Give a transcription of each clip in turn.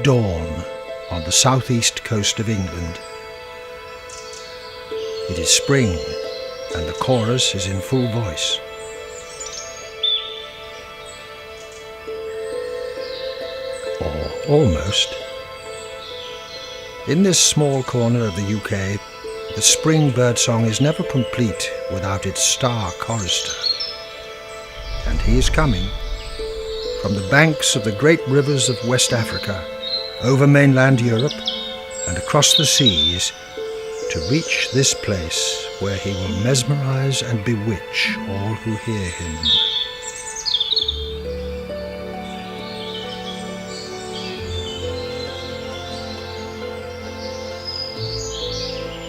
Dawn on the southeast coast of England. It is spring, and the chorus is in full voice. Or almost. In this small corner of the UK, the spring birdsong is never complete without its star chorister. And he is coming from the banks of the great rivers of West Africa, over mainland Europe and across the seas, to reach this place where he will mesmerize and bewitch all who hear him.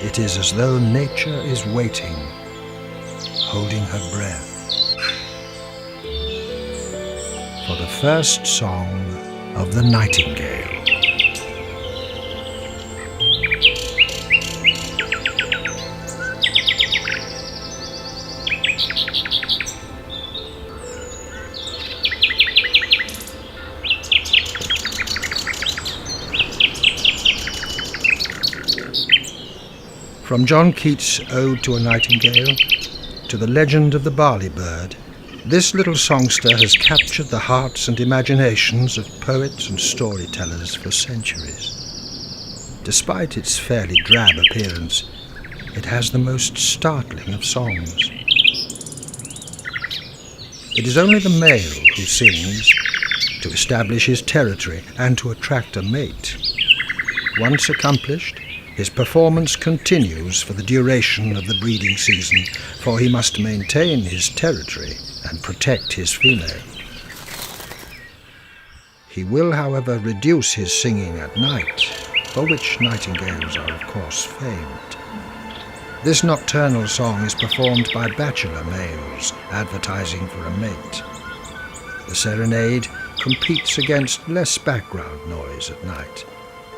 It is as though nature is waiting, holding her breath, for the first song of the nightingale. From John Keats' Ode to a Nightingale to the legend of the barley bird, this little songster has captured the hearts and imaginations of poets and storytellers for centuries. Despite its fairly drab appearance, it has the most startling of songs. It is only the male who sings to establish his territory and to attract a mate. Once accomplished, his performance continues for the duration of the breeding season, for he must maintain his territory and protect his female. He will, however, reduce his singing at night, for which nightingales are of course famed. This nocturnal song is performed by bachelor males advertising for a mate. The serenade competes against less background noise at night,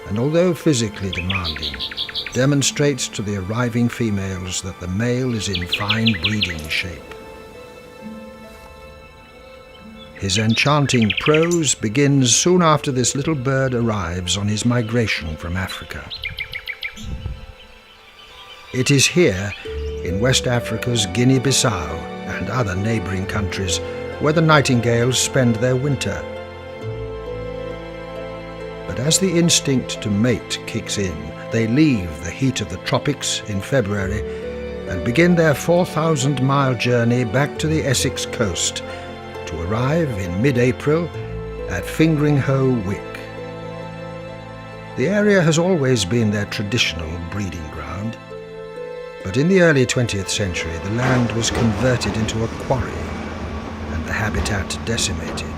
and although physically demanding, demonstrates to the arriving females that the male is in fine breeding shape. His enchanting prose begins soon after this little bird arrives on his migration from Africa. It is here, in West Africa's Guinea-Bissau and other neighbouring countries, where the nightingales spend their winter. But as the instinct to mate kicks in, they leave the heat of the tropics in February and begin their 4,000-mile journey back to the Essex coast to arrive in mid-April at Fingringhoe Wick. The area has always been their traditional breeding ground, but in the early 20th century the land was converted into a quarry and the habitat decimated.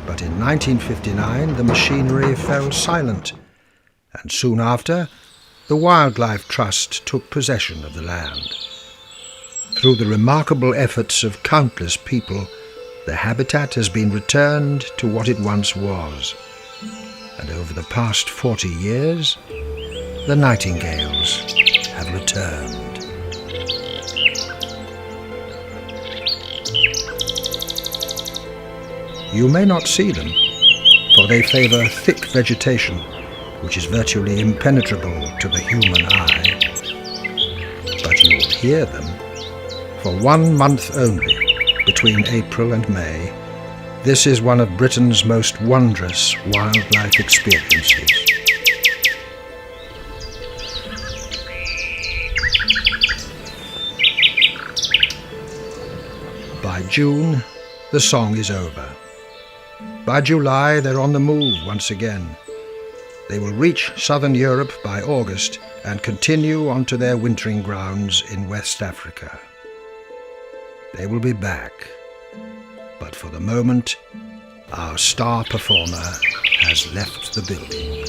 But in 1959 the machinery fell silent, and soon after the Wildlife Trust took possession of the land. Through the remarkable efforts of countless people, the habitat has been returned to what it once was, and over the past 40 years the nightingales have returned. You may not see them, for they favour thick vegetation, which is virtually impenetrable to the human eye. But you will hear them. For 1 month only, between April and May, this is one of Britain's most wondrous wildlife experiences. By June, the song is over. By July, they're on the move once again. They will reach southern Europe by August and continue on to their wintering grounds in West Africa. They will be back, but for the moment, our star performer has left the building.